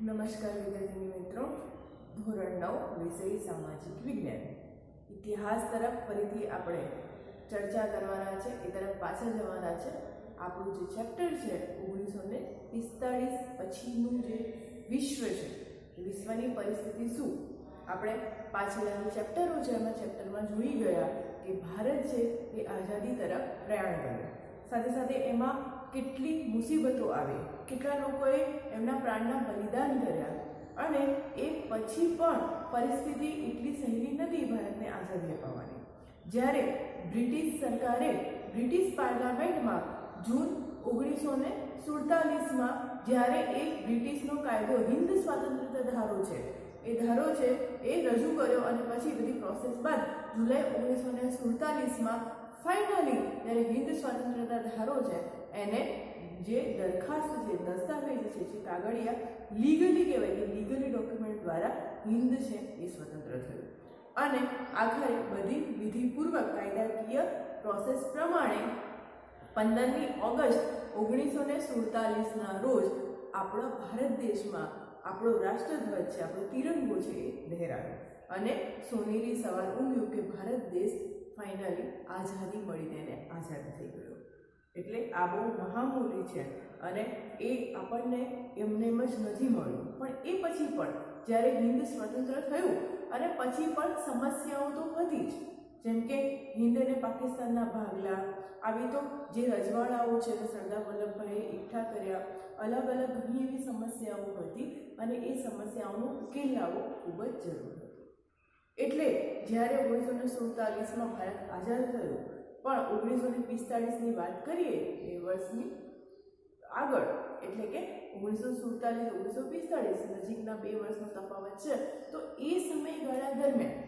નમસ્કાર વિદ્યાર્થી મિત્રો, ધોરણ 9 વિષય સામાજિક વિજ્ઞાન ઇતિહાસ તરફ ફરીથી આપણે ચર્ચા કરવાના છે, એ તરફ પાછા જવાના છે. આપણું જે ચેપ્ટર છે 1945 પછીનું જે વિશ્વ છે, એ વિશ્વની પરિસ્થિતિ શું, આપણે પાછળના ચેપ્ટરો છે એમાં ચેપ્ટરમાં જોઈ ગયા કે ભારત છે એ આઝાદી તરફ પ્રયાણ કર્યું. સાથે સાથે એમાં કેટલી મુસીબતો આવી, કેટલા લોકોએ એમના પ્રાણના બલિદાન કર્યા, અને એ પછી પણ પરિસ્થિતિ એટલી સહેલી નથી ભારતને આઝાદી અપાવવાની. જ્યારે બ્રિટિશ સરકારે બ્રિટિશ પાર્લામેન્ટમાં જૂન 1947માં જ્યારે એક બ્રિટિશનો કાયદો હિન્દ સ્વાતંત્ર્યતા ધારો છે, એ ધારો છે એ રજૂ કર્યો, અને પછી બધી પ્રોસેસ બાદ જુલાઈ 1947માં ફાઇનલી જ્યારે હિન્દ સ્વાતંત્ર્યતા ધારો છે એને જે દરખાસ્ત છે, દસ્તાવેજ છે, જે કાગળિયા લીગલી કહેવાય કે લીગલી ડોક્યુમેન્ટ દ્વારા હિન્દ છે એ સ્વતંત્ર થયું. અને આખરે બધી વિધિપૂર્વક કાયદાકીય પ્રોસેસ પ્રમાણે 15મી ઓગસ્ટ 1947ના રોજ આપણો ભારત દેશમાં આપણો રાષ્ટ્રધ્વજ છે, આપણો તિરંગો છે એ લહેરાયો, અને સોનેરી સવાર ઊંઘ્યું કે ભારત દેશ ફાઇનલી આઝાદી મળી તેને આઝાદ થઈ ગયો. એટલે આ બહુ મહામૂલી છે, અને એ આપણને એમને એમ જ નથી મળ્યું. પણ એ પછી પણ જ્યારે હિન્દ સ્વતંત્ર થયું અને પછી પણ સમસ્યાઓ તો હતી જ, જેમ કે હિન્દ અને પાકિસ્તાનના ભાગલા, આવી તો જે રજવાડાઓ છે સરદાર વલ્લભભાઈએ એકઠા કર્યા, અલગ અલગ ઘણી એવી સમસ્યાઓ હતી, અને એ સમસ્યાઓનો ઉકેલ લાવવો ખૂબ જ જરૂર હતો. એટલે જ્યારે 1947માં ભારત આઝાદ થયું, પણ 1945ની વાત કરીએ એ વર્ષની આગળ, એટલે કે 1947-1945 નજીકના 2 વર્ષનો તફાવત છે, તો એ સમયગાળા દરમિયાન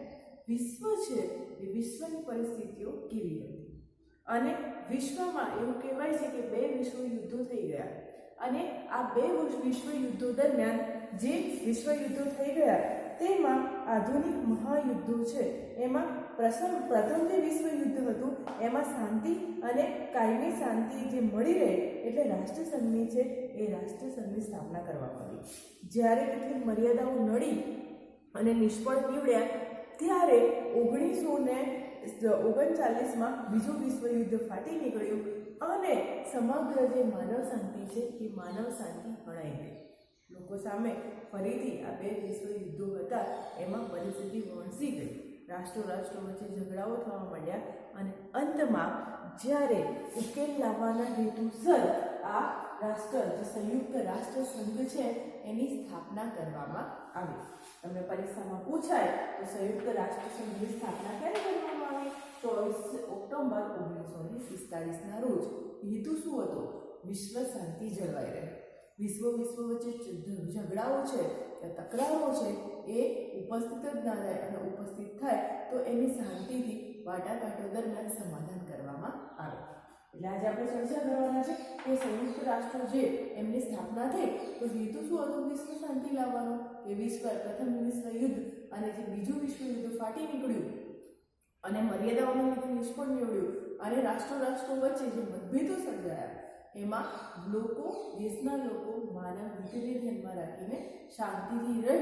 વિશ્વ છે એ વિશ્વની પરિસ્થિતિઓ કેવી હતી. અને વિશ્વમાં એવું કહેવાય છે કે 2 વિશ્વયુદ્ધો થઈ ગયા, અને આ 2 વિશ્વયુદ્ધો દરમિયાન જે વિશ્વયુદ્ધો થઈ ગયા તેમાં આધુનિક મહાયુદ્ધો છે, એમાં પ્રથમ જે વિશ્વયુદ્ધ હતું એમાં શાંતિ અને કાયમી શાંતિ જે મળી રહે એટલે રાષ્ટ્રસંઘની છે એ રાષ્ટ્રસંઘની સ્થાપના કરવામાં આવી. જ્યારે કેટલીક મર્યાદાઓ નડી અને નિષ્ફળ નીવડ્યા, ત્યારે 1939માં બીજું વિશ્વયુદ્ધ ફાટી નીકળ્યું, અને સમગ્ર જે માનવ શાંતિ છે એ માનવ શાંતિ હણાઈ ગઈ. લોકો સામે ફરીથી આ 2 વિશ્વયુદ્ધો હતા, એમાં પરિસ્થિતિ વણસી ગઈ, રાષ્ટ્રો વચ્ચે ઝઘડાઓ થવા માંડ્યા, અને અંતમાં જ્યારે ઉકેલ લાવવાના હેતુસર આ રાષ્ટ્ર જે સંયુક્ત રાષ્ટ્ર સંઘ છે એની સ્થાપના કરવામાં આવી. તમને પરીક્ષામાં પૂછાય તો સંયુક્ત રાષ્ટ્ર સંઘની સ્થાપના ક્યારે કરવામાં આવી? 24 ઓક્ટોબર 1945ના રોજ. હેતુ શું હતો? વિશ્વ શાંતિ જળવાઈ રહે, વિશ્વ વચ્ચે ઝઘડાઓ છે, તકરારો છે એ ઉપસ્થિત જ ના થાય, અને ઉપસ્થિત થાય તો એની શાંતિથી વાટાઘાટો દરમિયાન સમાધાન કરવામાં આવે. એટલે આજે આપણે ચર્ચા કરવાના છે કે સંયુક્ત રાષ્ટ્ર જે એમની સ્થાપના થઈ, તો હેતુ શું હતો? વિશ્વ શાંતિ લાવવાનો. એ પ્રથમ વિશ્વયુદ્ધ અને જે બીજું વિશ્વયુદ્ધ ફાટી નીકળ્યું અને મર્યાદાઓને લીધે નિષ્ફળ નીવડ્યું, અને રાષ્ટ્રો વચ્ચે જે મતભેદો સર્જાયા, એમાં દેશના લોકો માનવ હિતને ધ્યાનમાં રાખીને શાંતિથી રહે,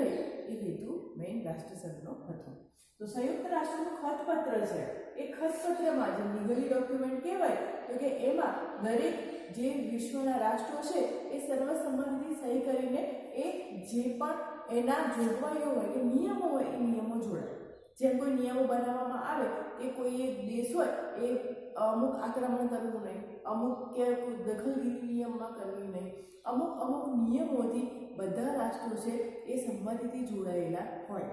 એ હેતુ મેઇન રાષ્ટ્રસંઘનો હતો. તો સંયુક્ત રાષ્ટ્રનું ખતપત્ર છે, એ ખતપત્રમાં જે લીગલી ડોક્યુમેન્ટ કહેવાય, તો કે એમાં દરેક જે વિશ્વના રાષ્ટ્રો છે એ સર્વસંમતિથી સહી કરીને એ જે પણ એના જોગવાઈઓ હોય કે નિયમો હોય એ નિયમો જોડાય. જેમ કોઈ નિયમો બનાવવામાં આવે કે કોઈ એક દેશ હોય એ અમુક આક્રમણ કરવું નહીં, અમુક કે દખલગીરી નિયમમાં કરવી નહીં, અમુક નિયમોથી બધા રાષ્ટ્રો છે એ સંમતિથી જોડાયેલા હોય.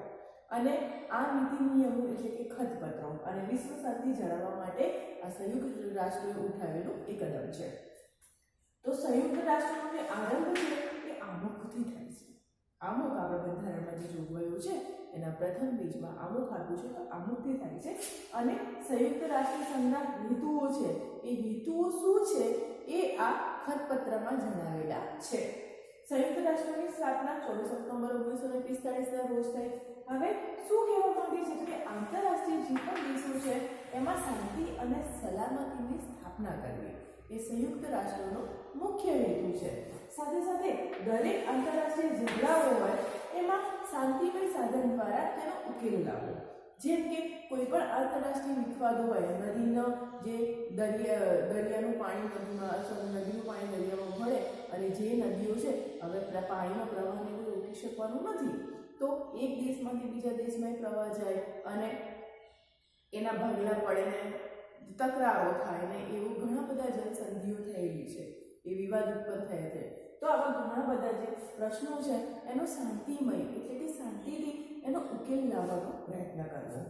અને આ નીતિ નિયમો એટલે કે ખતપત્રો, અને વિશ્વ શાંતિ જાળવવા માટે આ સંયુક્ત રાષ્ટ્રોએ ઉઠાવેલું એક કદમ છે. તો સંયુક્ત રાષ્ટ્રનો જે આરંભ છે એ આમુખથી થાય છે. આમુખ આપણા બંધારણમાં જે જોગવાઈઓ છે એના પ્રથમ પેજમાં આમુખ આપ્યું છે, તો આમુખથી થાય છે. અને સંયુક્ત રાષ્ટ્ર સંઘના હેતુઓ છે, એ હેતુઓ શું છે એ આ ખતપત્રમાં જણાવેલા છે. સંયુક્ત રાષ્ટ્રની સ્થાપના 24 ઓક્ટોબર 1945ના રોજ થઈ. હવે શું કહેવા માંગે છે કે આંતરરાષ્ટ્રીય જે પણ દેશો છે એમાં શાંતિ અને સલામતીની સ્થાપના કરવી એ સંયુક્ત રાષ્ટ્રનો મુખ્ય હેતુ છે. સાથે સાથે દરેક આંતરરાષ્ટ્રીય ઝઘડાઓ હોય એમાં શાંતિમય સાધન દ્વારા તેનો ઉકેલ લાવવો. જેમ કે કોઈ પણ આંતરરાષ્ટ્રીય વિવાદો હોય, નદીનો જે દરિયાનું પાણી નદીનું પાણી દરિયામાં ભળે અને જે નદીઓ છે હવે પાણીનો પ્રવાહને રોકી શકવાનું નથી, તો એક દેશમાંથી બીજા દેશમાં પ્રવાહ જાય અને એના ભાગલા પડે ને તકરારો થાય ને એવું ઘણા બધા જલસંધિઓ થયેલી છે, એ વિવાદ ઉત્પન્ન થયા છે. તો આવા ઘણા બધા જે પ્રશ્નો છે એનો શાંતિમય એટલે કે શાંતિથી એનો ઉકેલ લાવવાનો પ્રયત્ન કરવો.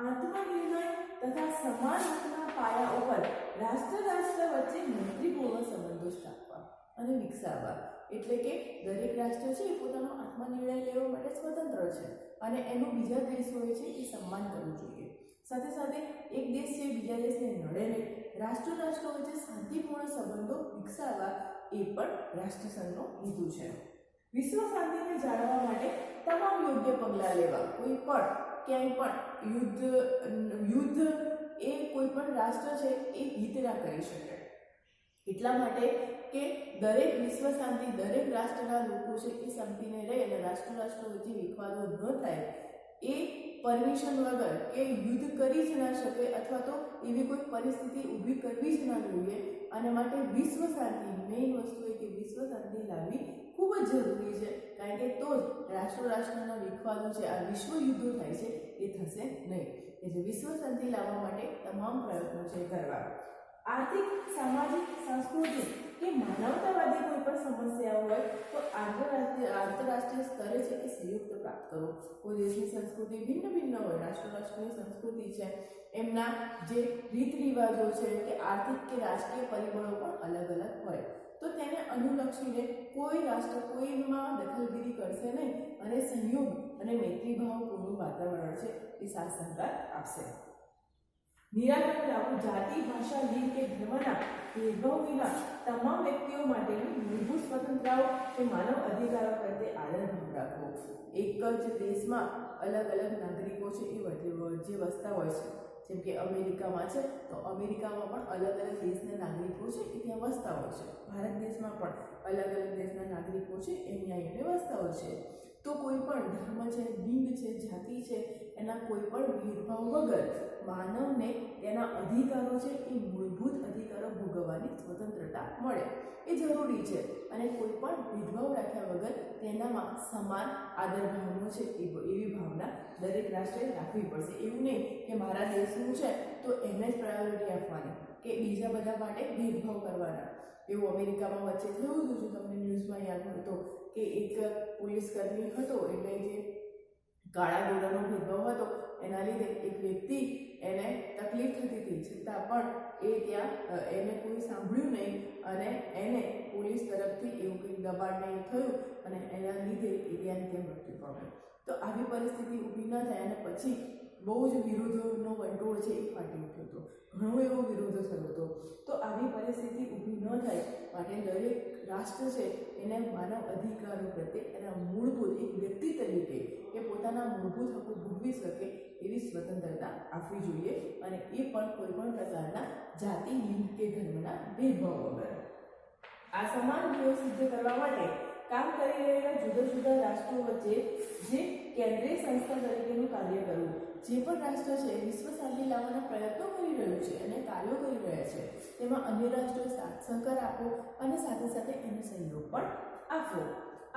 આત્મનિર્ણય તથા સમાન હકના પાયા ઉપર રાષ્ટ્ર વચ્ચે મૈત્રીપૂર્ણ સંબંધો સ્થાપવા અને વિકસાવવા. એટલે કે દરેક રાષ્ટ્ર છે એ પોતાનો આત્મનિર્ણય લેવા માટે સ્વતંત્ર છે અને એનું બીજા દેશોએ છે એ સન્માન કરવું જોઈએ. સાથે સાથે એક દેશ છે બીજા દેશને નડે નહીં, રાષ્ટ્રો વચ્ચે શાંતિપૂર્ણ સંબંધો વિકસાવવા એ પણ રાષ્ટ્રસંઘનો હેતુ છે. વિશ્વ શાંતિને જાળવવા માટે તમામ યોગ્ય પગલાં લેવા. કોઈ પણ ક્યાંય પણ યુદ્ધ એ કોઈ પણ રાષ્ટ્ર છે એ હિત ના કરી શકે. એટલા માટે કે દરેક વિશ્વ શાંતિ, દરેક રાષ્ટ્રના લોકો છે એ શાંતિને રહે અને રાષ્ટ્રો વચ્ચે વિવાદો ન થાય એ પરમિશન વગર કે યુદ્ધ કરી જ ના શકે અથવા તો એવી કોઈ પરિસ્થિતિ ઊભી કરવી જ ના જોઈએ. અને માટે વિશ્વ શાંતિ મેઇન વસ્તુ એ કે વિશ્વ શાંતિ લાવવી ખૂબ જ જરૂરી છે, કારણ કે તો જ રાષ્ટ્રના વિવાદો છે, આ વિશ્વ યુદ્ધો થાય છે એ થશે નહીં. એટલે વિશ્વ શાંતિ લાવવા માટે તમામ પ્રયત્નો છે કરવા. આર્થિક, સામાજિક, સાંસ્કૃતિક કે માનવતાવાદી કોઈ પણ સમસ્યાઓ હોય તો આંતરરાષ્ટ્રીય સ્તરે છે એ સંયુક્ત પ્રાપ્ત કરો. કોઈ દેશની સંસ્કૃતિ ભિન્ન હોય, રાષ્ટ્રની સંસ્કૃતિ છે, એમના જે રીત રિવાજો છે કે આર્થિક કે રાજકીય પરિબળો પણ અલગ અલગ હોય, તો તેને અનુલક્ષીને કોઈ રાષ્ટ્ર કોઈમાં દખલગીરી કરશે નહીં અને સહયોગ અને મૈત્રીભાવપૂર્ણ વાતાવરણ છે એ સાથ સહકાર આપશે. નિરાકરણ લાવવું. જાતિ, ભાષા, લિંગ કે ધર્મના ભેદભાવ વિના તમામ વ્યક્તિઓ માટેની મૂળભૂત સ્વતંત્રતાઓ કે માનવ અધિકારો પ્રત્યે આદરભાવ રાખવો. એક જ દેશમાં અલગ અલગ નાગરિકો છે એ જે વસતા હોય છે, જેમ કે અમેરિકામાં છે તો અમેરિકામાં પણ અલગ અલગ દેશના નાગરિકો છે એ ત્યાં વસતા હોય છે. ભારત દેશમાં પણ અલગ અલગ દેશના નાગરિકો છે એ અહીંયા વસતા હોય છે. તો કોઈ પણ ધર્મ છે, લિંગ છે, જાતિ છે, એના કોઈ પણ ભેદભાવ વગર માનવને તેના અધિકારો છે એ મૂળભૂત અધિકારો ભોગવવાની સ્વતંત્રતા મળે એ જરૂરી છે. અને કોઈ પણ ભેદભાવ રાખ્યા વગર તેનામાં સમાન આદરભાવનો છે એવી ભાવના દરેક રાષ્ટ્રે રાખવી પડશે. એવું નહીં કે મારા દેશનું છે તો એને જ પ્રાયોરિટી આપવાની કે બીજા બધા માટે ભેદભાવ કરવાના. એવું અમેરિકામાં વચ્ચે થયું હતું, જો તમને ન્યૂઝમાં યાદ હોય તો, કે એક પોલીસ કર્મી હતો એટલે જે કાળા ગોરાનો ભેદભાવ હતો એના લીધે એક વ્યક્તિ એને તકલીફ થતી હતી, છતાં પણ એ ત્યાં એને કોઈ સાંભળ્યું નહીં અને એને પોલીસ તરફથી એવું કંઈક દબાણ નહીં થયું અને એના લીધે એ ત્યાં મૃત્યુ પામ્યો. તો આવી પરિસ્થિતિ ઊભી ન થાય અને પછી બહુ જ વિરોધોનો વંટોળ છે એ ફાટી ઉઠ્યો હતો, ઘણો એવો વિરોધ થયો હતો. તો આવી પરિસ્થિતિ ઊભી ન થાય માટે દરેક રાષ્ટ્ર છે એને માનવ અધિકારો પ્રત્યે એના મૂળભૂત એક વ્યક્તિ તરીકે એ પોતાના મૂળભૂત હકો ભોગવી શકે એવી સ્વતંત્રતા આપવી જોઈએ અને એ પણ કોઈ પણ પ્રકારના જાતિ, લિંગ કે ધર્મના ભેદભાવ વગર. આ સમાન ધ્યેયો સિદ્ધ કરવા માટે કામ કરી રહેલા જુદા જુદા રાષ્ટ્રો વચ્ચે જે કેન્દ્રીય સંસ્થા તરીકેનું કાર્ય કરવું. જે પણ રાષ્ટ્ર છે વિશ્વ શાંતિ લાવવાના પ્રયત્નો કરી રહ્યું છે અને કાર્યો કરી રહ્યા છે તેમાં અન્ય રાષ્ટ્રોએ સાથ સહકાર આપવો અને સાથે સાથે એનો સહયોગ પણ આપવો.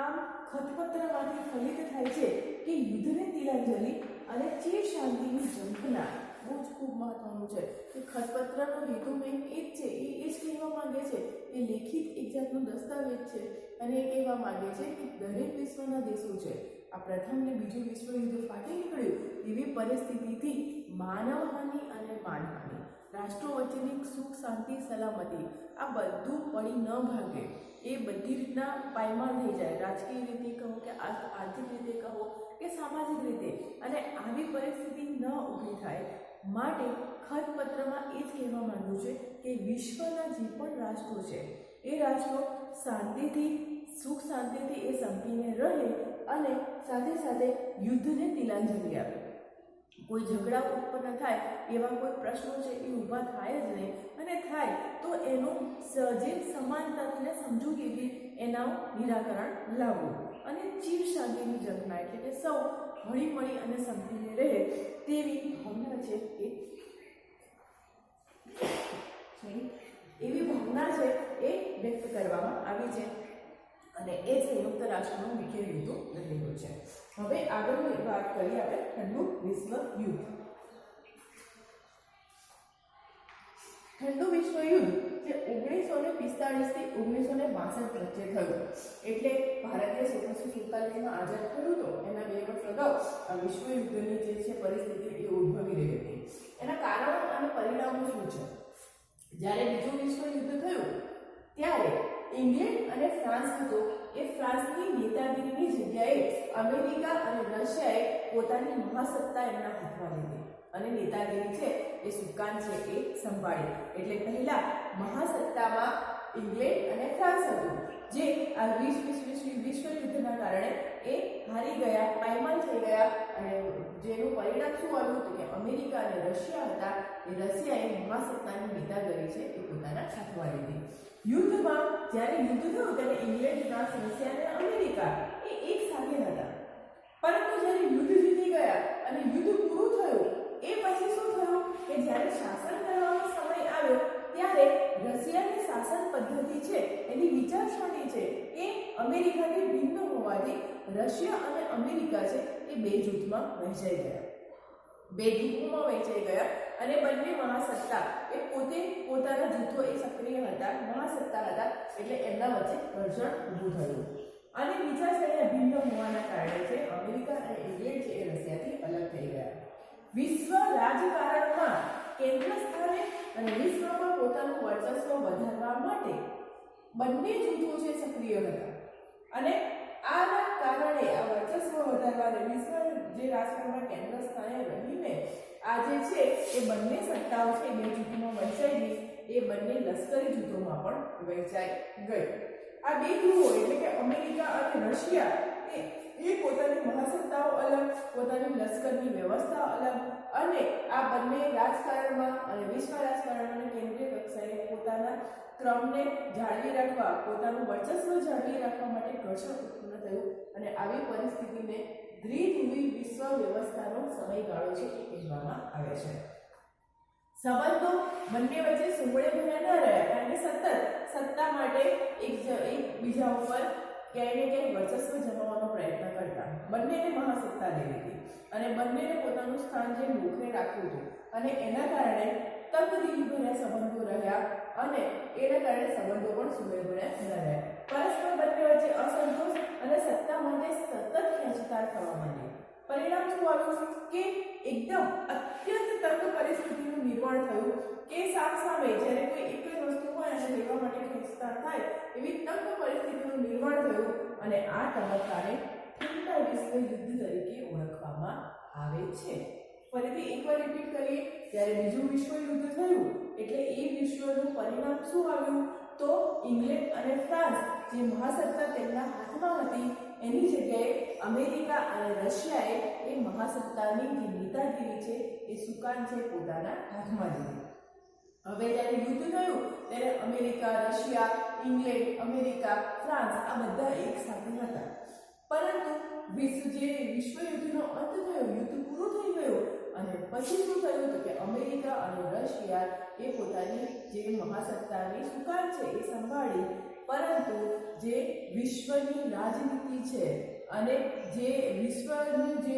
આમ ખતપત્રમાંથી ફલિત થાય છે કે યુદ્ધને તિલાંજલિ અને ચીર શાંતિની ઝંખના. બહુ જ ખૂબ મહત્વનું છે કે ખતપત્રનો હેતુ મેં એ જ છે, એ જ કહેવા માંગે છે, એ લેખિત એક જાતનો દસ્તાવેજ છે અને એ કહેવા માંગે છે કે દરેક વિશ્વના દેશો છે આ પ્રથમ ને બીજું વિશ્વયુદ્ધ ફાટી નીકળ્યું એવી પરિસ્થિતિથી માનવહાનિ અને માનહાનિ, રાષ્ટ્રો વચ્ચેની સુખ, શાંતિ, સલામતી આ બધું પડી ન ભાગે, એ બધી રીતના પાયમાલ થઈ જાય, રાજકીય રીતે કહો કે આર્થિક રીતે કહો કે સામાજિક રીતે, અને આવી પરિસ્થિતિ ન ઊભી થાય માટે ખતપત્રમાં એ જ કહેવા માંગ્યું છે કે વિશ્વના જે પણ રાષ્ટ્રો છે એ રાષ્ટ્રો શાંતિથી, સુખ શાંતિથી એ સંપીને રહે અને સાથે સાથે યુદ્ધને તિલાંજલિ આપે. કોઈ ઝઘડા ઉત્પન્ન થાય એવા કોઈ પ્રશ્નો છે એ ઊભા થાય જ નહીં અને થાય તો એનું જે સમાનતાથી સમજૂતીથી એના નિરાકરણ લાવવું અને ચીર શાંતિની જંગના એટલે કે સૌ હળી મળી અને સંપીને રહે તેવી ભાવના છે એવી ભાવના છે એ વ્યક્ત કરવામાં આવી છે અને એ સંયુક્ત રાષ્ટ્રનું મુખ્ય હેતુ રહેલું છે. હવે આગળની વાત કરીએ આપણે ઠંડુ વિશ્વ યુદ્ધ. ઠંડુ વિશ્વ યુદ્ધ જે 1945 થી 1962 વચ્ચે થયું એટલે ભારતીય 1747માં આઝાદ થયું તો એના 2 વર્ષ અગાઉ આ વિશ્વ યુદ્ધની જે છે પરિસ્થિતિ એ ઉદ્ભવી રહી હતી. એના કારણો અને પરિણામો શું છે? જ્યારે બીજું વિશ્વ યુદ્ધ થયું ત્યારે ઇંગ્લેન્ડ અને ફ્રાન્સ હતો એ ફ્રાન્સની નેતાગીરીની જગ્યાએ અમેરિકા અને રશિયાએ પોતાની મહાસત્તા એમના હાથમાં લીધી અને નેતાગીરી છે એ સુકાન છે એ સંભાળી. એટલે પહેલા મહાસત્તામાં ઇંગ્લેન્ડ અને ફ્રાન્સ હતું જે આ વિશ્વ યુદ્ધના કારણે એ હારી ગયા, પાયમાલ થઈ ગયા અને જેનું પરિણામ શું આવ્યું તો કે અમેરિકા અને રશિયા હતા એ રશિયાએ મહાસત્તાની નેતાગીરી છે એ પોતાના હાથમાં લીધી. યુદ્ધમાં જ્યારે યુદ્ધ થયું ત્યારે ઇંગ્લેન્ડ, ફ્રાન્સ, રશિયા અને અમેરિકા એ એક સાથે હતા. પરંતુ જ્યારે યુદ્ધ જીતી ગયા અને યુદ્ધ પૂરું થયું એ પછી શું થયું કે જ્યારે શાસન કરવાનો સમય આવ્યો ત્યારે રશિયાની શાસન પદ્ધતિ છે એની વિચારસરણી છે એ અમેરિકાથી ભિન્ન હોવાથી રશિયા અને અમેરિકા છે એ બે જૂથમાં વહેંચાઈ ગયા. બે જૂથોમાં વહેંચાઈ ગયા અને બંને મહાસત્તા એ પોતે પોતાના જૂથો એ સક્રિય હતા, મહાસત્તા હતા એટલે એમના વચ્ચે ઘર્ષણ ઊભું થયું અને વિચારસરણી ભિન્ન હોવાના કારણે છે અમેરિકા અને ઇંગ્લેન્ડ છે એ રશિયાથી અલગ થઈ ગયા. વિશ્વ રાજકારણમાં કેન્દ્ર સ્થાને અને વિશ્વમાં પોતાનું વર્ચસ્વ વધારવા માટે બંને જૂથો છે સક્રિય હતા અને આના કારણે આ વર્ચસ્વ વધારવા વિશ્વ જે રાજકારણમાં કેન્દ્ર સ્થાને રહીને આ જે છે એ બંને સત્તાઓ છે બે જૂથોમાં વહેંચાઈ ગઈ, એ બંને લશ્કરી જૂથોમાં પણ વહેંચાઈ ગઈ. આ બે ગૃહો એટલે કે અમેરિકા અને રશિયા એ પોતાની મહાસત્તાઓ અલગ, પોતાની લશ્કરની વ્યવસ્થા અલગ અને આ બંને રાજકારણમાં અને વિશ્વ રાજકારણમાં અને કેન્દ્રીય કક્ષાએ પોતાના ક્રમને જાળવી રાખવા, પોતાનું વર્ચસ્વ જાળવી રાખવા માટે ઘર્ષણ ઉત્પન્ન થયું અને આવી પરિસ્થિતિને દ્વિધ્રુવી વિશ્વ વ્યવસ્થાનો સમયગાળો છે એ કહેવામાં આવે છે. સંબંધો બંને વચ્ચે સુમેળ ભર્યા ન રહ્યા કારણ કે સતત સત્તા માટે એકબીજા ઉપર ક્યાંય ને ક્યાંય વર્ચસ્વ જમાવવાનો પ્રયત્ન કરતા. બંનેને મહાસત્તા લેવી હતી અને બંનેને પોતાનું સ્થાન જે મોખરે રાખવું હતું અને એના કારણે તકદીલી ભર્યા સંબંધો રહ્યા અને એના કારણે સંબંધો પણ સુમેળભર્યા ન રહ્યા. પરસ્પર બંને વચ્ચે અસંતોષ અને સત્તા માટે સતત ખેંચતાણ થવા માંડી. પરિણામ શું આવ્યું કે એકદમ અત્યંત તંગ પરિસ્થિતિનું નિર્માણ થયું કે સામે જ્યારે કોઈ એક જ વસ્તુ હોય અને લેવા માટે ખેંચતાણ થાય એવી તંગ પરિસ્થિતિનું નિર્માણ થયું અને આ તબક્કાને ઠંડા વિશ્વ યુદ્ધ તરીકે ઓળખવામાં આવે છે. ફરીથી એકવાર રિપીટ કરીએ, જ્યારે બીજું વિશ્વ યુદ્ધ થયું એટલે એ વિશ્વનું પરિણામ શું આવ્યું તો ઇંગ્લેન્ડ અને ફ્રાન્સ જે મહાસત્તા તેમના હાથમાં હતી એની જગ્યાએ અમેરિકા અને રશિયાએ એ મહાસત્તાની જે નેતાગીરી છે એ સુકાન છે પોતાના હાથમાં લીધી. હવે જ્યારે યુદ્ધ થયું ત્યારે America, Russia, England, America, France આ બધા એક સાથે હતા. પરંતુ વિશ્વ યુદ્ધનો અંત થયો, યુદ્ધ પૂરું થઈ ગયું અને પછી શું થયું તો કે અમેરિકા અને રશિયા એ પોતાની જે મહાસત્તાની સુકાન છે એ સંભાળી, પરંતુ જે વિશ્વની રાજનીતિ છે અને જે વિશ્વની જે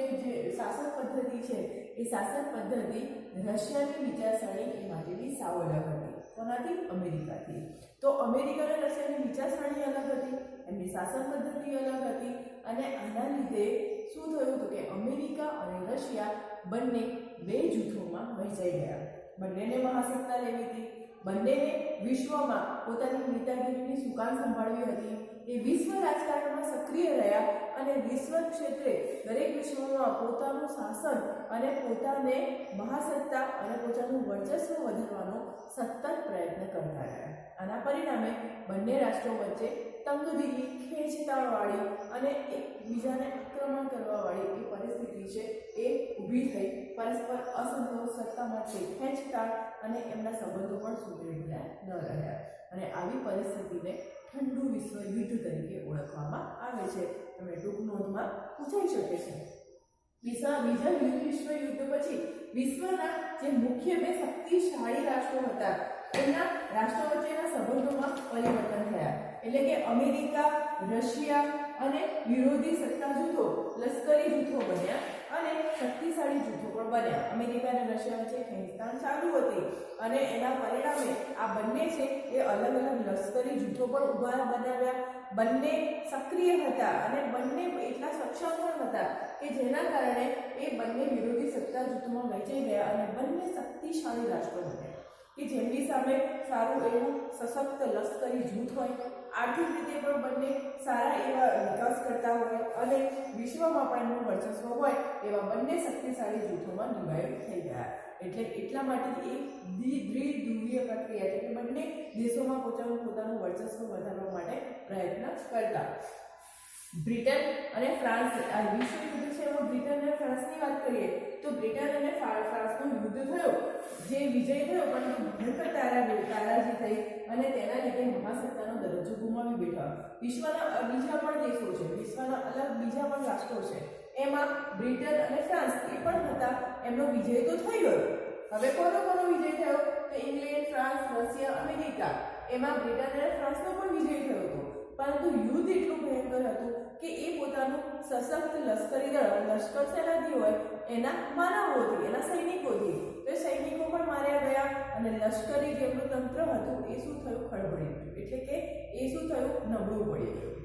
શાસન પદ્ધતિ છે એ શાસન પદ્ધતિ રશિયાની વિચારસરણી એ માટેની સાવ અલગ હતી. કોનાથી? અમેરિકાથી. તો અમેરિકા અને રશિયાની વિચારસરણી અલગ હતી, એમની શાસન પદ્ધતિ અલગ હતી અને આના લીધે શું થયું તો કે અમેરિકા અને રશિયા બંને બે જૂથોમાં વહેંચાઈ ગયા. બંનેને મહાસત્તા લેવી હતી, બંનેને વિશ્વમાં પોતાની નેતાગીરીની સુકાન સંભાળવી હતી. એ વિશ્વ રાજકારણમાં સક્રિય રહ્યા અને વિશ્વ ક્ષેત્રે દરેક વિશ્વમાં પોતાનું શાસન અને પોતાને મહાસત્તા અને પોતાનું વર્ચસ્વ વધારવાનો સતત પ્રયત્ન કરતા રહ્યા. આના પરિણામે બંને રાષ્ટ્રો વચ્ચે તંગદિલી, ખેંચતાણવાળી અને એકબીજાને આક્રમણ કરવાવાળી એ પરિસ્થિતિ છે એ ઊભી થઈ. પરસ્પર અસંતોષ, સત્તા માટે ખેંચતાણ અને એમના સંબંધો પણ સુમેળભર્યા ન રહ્યા. અને આવી પરિસ્થિતિને ઠંડુ વિશ્વયુદ્ધ તરીકે ઓળખવામાં આવે છે. તમે ટૂંક નોંધમાં પૂછાઈ શકે છે. બીજા વિશ્વયુદ્ધ પછી વિશ્વના જે મુખ્ય બે શક્તિશાળી રાષ્ટ્રો હતા એમના રાષ્ટ્રો વચ્ચેના સંબંધોમાં પરિવર્તન થયા. એટલે કે અમેરિકા, રશિયા અને વિરોધી સત્તા જૂથો લશ્કરી જૂથો બન્યા અને શક્તિશાળી જૂથો પણ બન્યા. અમેરિકા અને રશિયા વચ્ચે ખેંચતાણ ચાલુ હતી અને એના પરિણામે આ બંને છે એ અલગ અલગ લશ્કરી જૂથો પણ ઉભા બનાવ્યા. બંને સક્રિય હતા અને બંને એટલા સક્ષમ પણ હતા કે જેના કારણે એ બંને વિરોધી સત્તા જૂથોમાં વહેંચાઈ ગયા અને બંને શક્તિશાળી રાષ્ટ્રો બન્યા કે જેમની સામે સારું એવું સશક્ત લશ્કરી જૂથ હોય, આર્થિક રીતે પણ બંને સારા એવા વિકાસ કરતા હોય અને વિશ્વમાં પણ એમનું વર્ચસ્વ હોય એવા બંને શક્તિશાળી જૂથોમાં ડિવાઈડ થઈ ગયા. એટલે એટલા માટે એક દ્વિધ્રુવીય પ્રક્રિયા એટલે કે બંને દેશોમાં પોતાનું વર્ચસ્વ વધારવા માટે પ્રયત્ન કરતા. બ્રિટન અને ફ્રાન્સ, આ વિશ્વયુદ્ધ છે એમાં બ્રિટન અને ફ્રાન્સની વાત કરીએ તો બ્રિટન અને ફ્રાન્સનો યુદ્ધ થયો, જે વિજય થયો પરંતુ ભયંકર તારાજી થઈ અને તેના લીધે મહાસત્તાનો દરજ્જો ગુમાવી બેઠા. વિશ્વના બીજા પણ દેશો છે, વિશ્વના અલગ બીજા પણ રાષ્ટ્રો છે, એમાં બ્રિટન અને ફ્રાન્સ એ પણ હતા, એમનો વિજય તો થઈ ગયો. હવે કોનો વિજય થયો તો ઇંગ્લેન્ડ, ફ્રાન્સ, રશિયા, અમેરિકા, એમાં બ્રિટન અને ફ્રાન્સનો પણ વિજય થયો હતો. પરંતુ યુદ્ધ એટલું ભયંકર હતું કે એ પોતાનું સશક્ત લશ્કરી દળ, લશ્કર સેનાથી હોય એના માનવોથી, એના સૈનિકોથી, તો સૈનિકો પણ માર્યા ગયા અને લશ્કરી જેમનું તંત્ર હતું એ શું થયું, ખડબડી ગયું. એટલે કે એ શું થયું, નબળું પડી ગયું.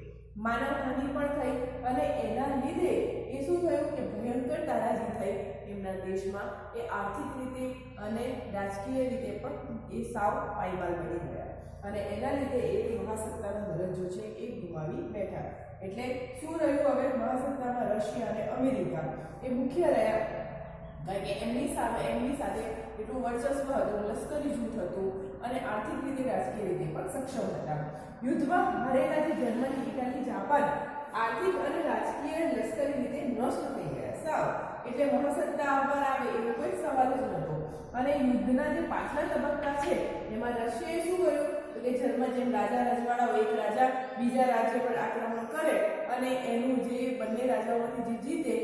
માનવહાનિ પણ થઈ અને એના લીધે એ શું થયું કે ભયંકર તારાજી થઈ એમના દેશમાં. એ આર્થિક રીતે અને રાજકીય રીતે પણ એ સાવ પાયમાલ બની ગયા અને એના લીધે એ મહાસત્તાનો દરજ્જો છે એ ગુમાવી બેઠા. એટલે શું રહ્યું હવે, મહાસત્તામાં રશિયા અને અમેરિકા એ મુખ્ય રહ્યા, કારણ કે એમની સાથે એટલું વર્ચસ્વ હતું, લશ્કરી જૂથ હતું અને આર્થિક રીતે, રાજકીય રીતે પણ સક્ષમ હતા. યુદ્ધમાં હારેલા જે જર્મની, ઇટાલી, જાપાન આર્થિક અને રાજકીય લશ્કરી રીતે નષ્ટ થઈ ગયા સાવ. એટલે મહાસત્તા પર આવે એવો કોઈ સવાલ જ નહોતો. અને યુદ્ધના જે પાછલા તબક્કા છે એમાં રશિયાએ શું કર્યું કે જર્મન જેમ રાજા રજવાડાઓ, એક રાજા બીજા રાજ્ય પર આક્રમણ કરે અને એનું જે બંને રાજાઓમાંથી જે જીતે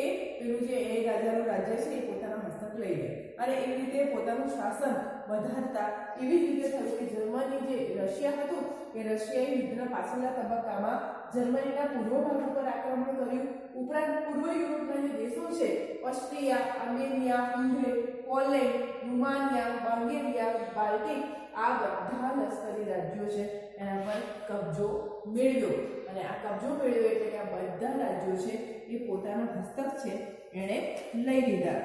એ પેલું જે એ રાજાનું રાજ્ય છે એ પોતાના હસ્તક લઈ લે અને એવી રીતે પોતાનું શાસન વધારતા. એવી જ રીતે થયું કે જર્મની જે રશિયા હતું એ રશિયાએ યુદ્ધના પાછળના તબક્કામાં જર્મનીના પૂર્વ ભાગ પર આક્રમણ કર્યું. ઉપરાંત પૂર્વ યુરોપના જે દેશો છે, Austria, Armenia, Hungary, Poland, Romania, Bulgaria, Baltic, આ બધા લશ્કરી રાજ્યો છે એના પર કબજો મેળવ્યો. અને આ કબજો મેળવ્યો એટલે કે આ બધા રાજ્યો છે એ પોતાના હસ્તક છે એણે લઈ લીધા,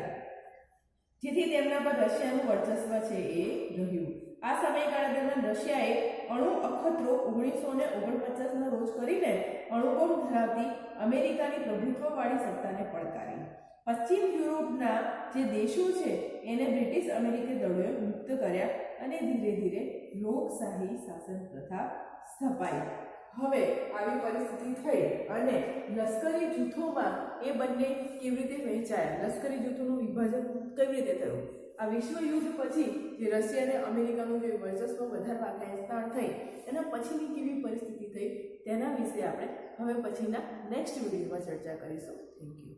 જેથી તેમના પર રશિયાનું વર્ચસ્વ છે એ રહ્યું. આ સમયગાળા દરમિયાન રશિયાએ અણુ અખતરો 1949ના રોજ કરીને અણુબોમ્બ ધરાવતી અમેરિકાની પ્રભુત્વવાળી સત્તાને પડકારી. પશ્ચિમ યુરોપના જે દેશો છે એને બ્રિટિશ અમેરિકી દળોએ મુક્ત કર્યા અને ધીરે ધીરે લોકશાહી શાસન પ્રથા સ્થપાઈ. હવે આવી પરિસ્થિતિ થઈ અને લશ્કરી જૂથોમાં એ બંને કેવી રીતે વહેંચાયા, લશ્કરી જૂથોનું વિભાજન કેવી રીતે થયું. આ વિશ્વયુદ્ધ પછી જે રશિયા અને અમેરિકાનું જે વર્ચસ્વ વધારવા ખેંચતાણ થઈ એના પછીની કેવી પરિસ્થિતિ થઈ તેના વિશે આપણે હવે પછીના નેક્સ્ટ વિડીયોમાં ચર્ચા કરીશું. Thank you.